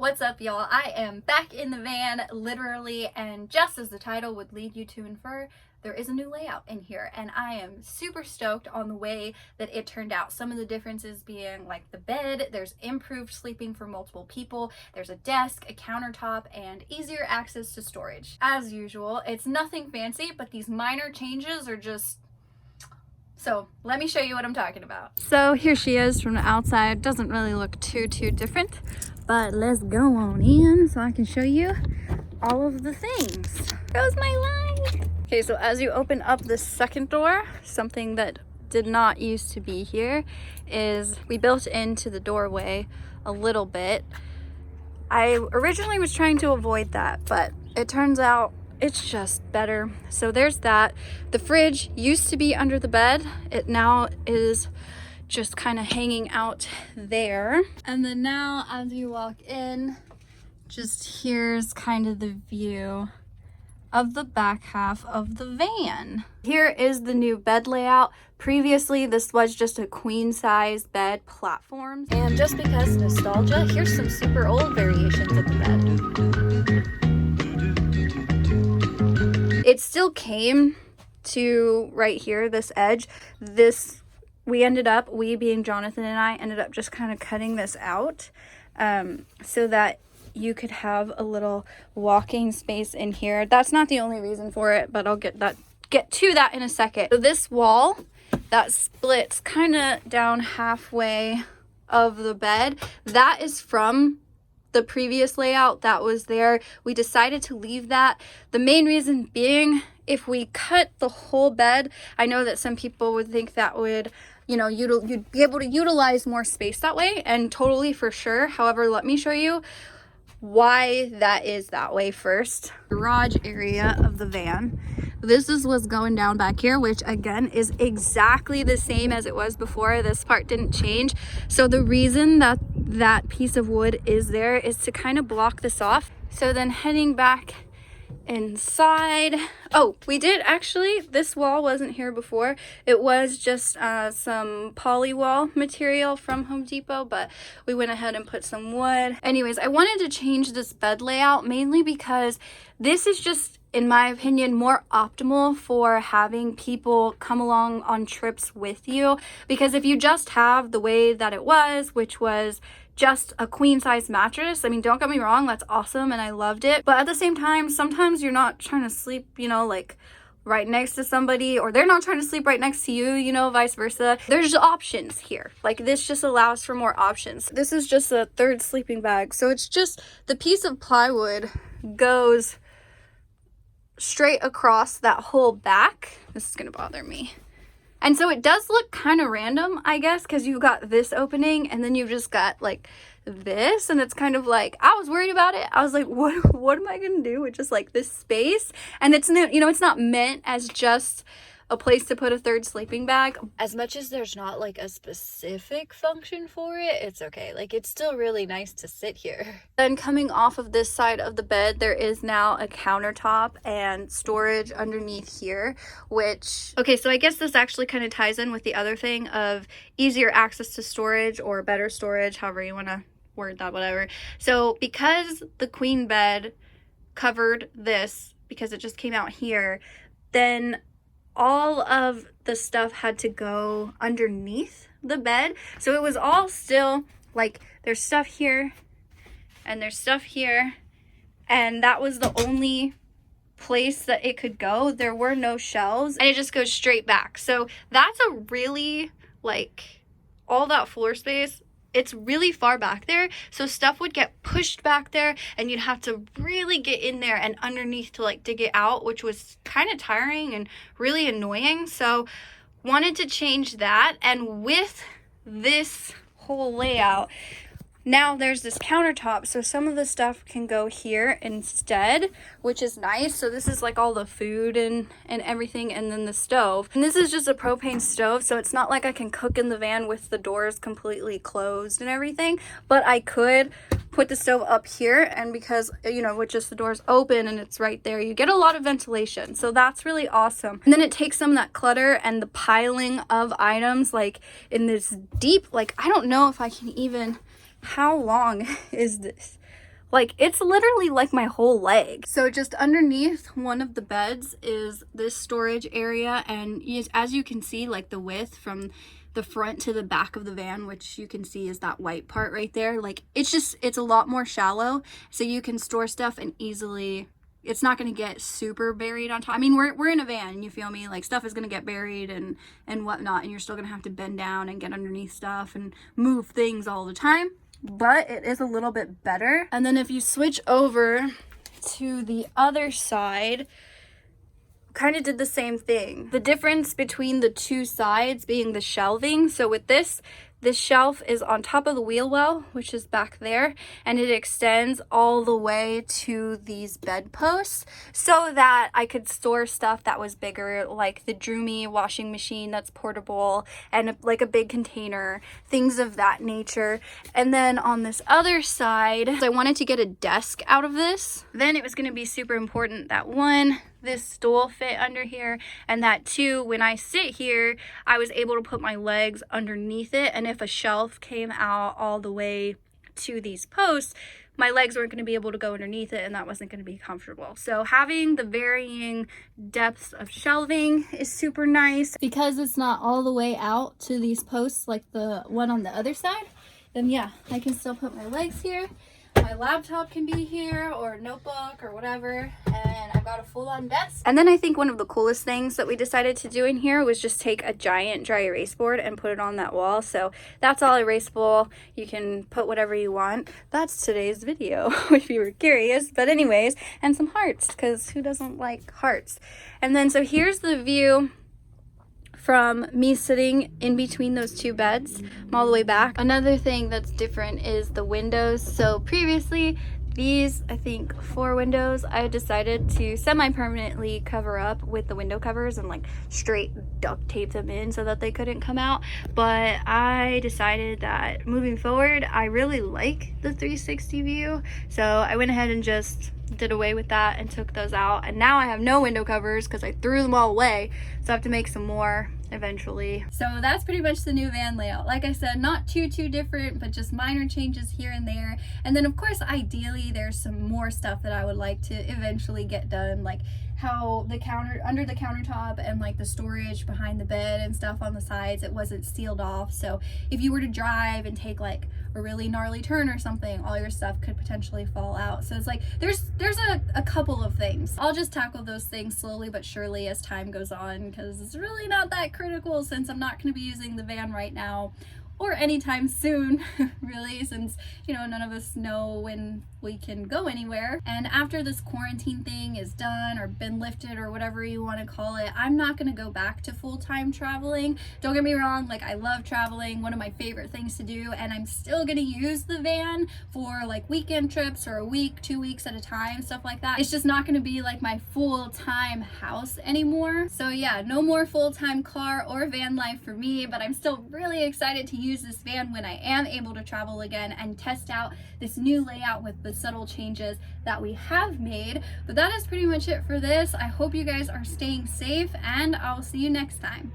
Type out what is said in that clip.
What's up, y'all? I am back in the van, literally, and just as the title would lead you to infer, there is a new layout in here, and I am super stoked on the way that it turned out. Some of the differences being like the bed, there's improved sleeping for multiple people, there's a desk, a countertop, and easier access to storage. As usual, it's nothing fancy, but these minor changes are just... So let me show you what I'm talking about. So here she is from the outside. Doesn't really look too different, but let's go on in so I can show you all of the things. Goes my light. Okay, so as you open up the second door, something that did not used to be here is we built into the doorway a little bit. I originally was trying to avoid that, but it turns out it's just better. So there's that. The fridge used to be under the bed. It now is just kind of hanging out there. And then now as you walk in, just here's kind of the view of the back half of the van. Here is the new bed layout. Previously, this was just a queen size bed platform. And just because nostalgia, here's some super old variations of the bed. It still came to right here, this edge. We being Jonathan and I, ended up just kind of cutting this out so that you could have a little walking space in here. That's not the only reason for it, but I'll get to that in a second. So this wall that splits kind of down halfway of the bed, that is from the previous layout that was there. We decided to leave that. The main reason being, if we cut the whole bed, I know that some people would think that would, you'd be able to utilize more space that way, and totally for sure. However, let me show you why that is that way first. Garage area of the van. This is what's going down back here, which again is exactly the same as it was before. This part didn't change. So the reason that that piece of wood is there is to kind of block this off. So then heading back inside, oh, we did actually, this wall wasn't here before. It was just some poly wall material from Home Depot, but we went ahead and put some wood. Anyways, I wanted to change this bed layout mainly because this is just, in my opinion, more optimal for having people come along on trips with you. Because if you just have the way that it was, which was just a queen size mattress, I mean, don't get me wrong, that's awesome and I loved it, but at the same time, sometimes you're not trying to sleep, like right next to somebody, or they're not trying to sleep right next to you, vice versa. There's options here. Like, this just allows for more options. This is just a third sleeping bag, so it's just the piece of plywood goes straight across that whole back. This is gonna bother me. And so it does look kind of random, I guess, because you've got this opening and then you've just got like this, and it's kind of like, I was worried about it. I was like, what am I gonna do with just like this space? And it's not, it's not meant as just a place to put a third sleeping bag. As much as there's not like a specific function for it, it's okay. Like, it's still really nice to sit here. Then coming off of this side of the bed, there is now a countertop and storage underneath here, which, okay, so I guess this actually kind of ties in with the other thing of easier access to storage or better storage, however you want to word that, whatever. So because the queen bed covered this, because it just came out here, then all of the stuff had to go underneath the bed. So it was all still like, there's stuff here and there's stuff here, and that was the only place that it could go. There were no shelves, and it just goes straight back. So that's a really, like, all that floor space, it's really far back there, so stuff would get pushed back there and you'd have to really get in there and underneath to like dig it out, which was kind of tiring and really annoying. So wanted to change that, and with this whole layout, now there's this countertop, so some of the stuff can go here instead, which is nice. So this is like all the food and everything, and then the stove. And this is just a propane stove, so it's not like I can cook in the van with the doors completely closed and everything, but I could put the stove up here, and because, with just the doors open and it's right there, you get a lot of ventilation. So that's really awesome. And then it takes some of that clutter and the piling of items, like in this deep, like, I don't know if I can even... How long is this? Like, it's literally like my whole leg. So just underneath one of the beds is this storage area, and as you can see, like the width from the front to the back of the van, which you can see is that white part right there, like it's a lot more shallow, so you can store stuff and easily, it's not going to get super buried on top. I mean, we're in a van, you feel me? Like, stuff is going to get buried and whatnot, and you're still going to have to bend down and get underneath stuff and move things all the time. But it is a little bit better. And then if you switch over to the other side, kind of did the same thing. The difference between the two sides being the shelving. So with this shelf is on top of the wheel well, which is back there, and it extends all the way to these bed posts so that I could store stuff that was bigger, like the Droomy washing machine that's portable, and like a big container, things of that nature. And then on this other side, I wanted to get a desk out of this. Then it was going to be super important that one, this stool fit under here, and that two, when I sit here, I was able to put my legs underneath it, and if a shelf came out all the way to these posts, my legs weren't going to be able to go underneath it, and that wasn't going to be comfortable. So having the varying depths of shelving is super nice. Because it's not all the way out to these posts like the one on the other side, then yeah, I can still put my legs here. My laptop can be here, or a notebook or whatever, and I've got a full-on desk. And then I think one of the coolest things that we decided to do in here was just take a giant dry erase board and put it on that wall. So that's all erasable. You can put whatever you want. That's today's video, if you were curious. But anyways, and some hearts, because who doesn't like hearts? And then so here's the view from me sitting in between those two beds. I'm all the way back. Another thing that's different is the windows. So previously, these, I think 4 windows, I decided to semi-permanently cover up with the window covers and like straight duct tape them in so that they couldn't come out. But I decided that moving forward, I really like the 360 view. So I went ahead and just did away with that and took those out. And now I have no window covers because I threw them all away. So I have to make some more eventually. So that's pretty much the new van layout. Like I said, not too different, but just minor changes here and there. And then of course, ideally there's some more stuff that I would like to eventually get done, like how the under the countertop and like the storage behind the bed and stuff on the sides, it wasn't sealed off. So if you were to drive and take like a really gnarly turn or something, all your stuff could potentially fall out. So it's like there's a couple of things. I'll just tackle those things slowly but surely as time goes on, because it's really not that critical since I'm not going to be using the van right now or anytime soon, really, since, you know, none of us know when we can go anywhere. And after this quarantine thing is done or been lifted or whatever you want to call it, I'm not going to go back to full-time traveling. Don't get me wrong, like I love traveling, one of my favorite things to do, and I'm still going to use the van for like weekend trips or a week, 2 weeks at a time, stuff like that. It's just not going to be like my full-time house anymore. So yeah, no more full-time car or van life for me, but I'm still really excited to use this van when I am able to travel again and test out this new layout with the subtle changes that we have made. But that is pretty much it for this. I hope you guys are staying safe, and I'll see you next time.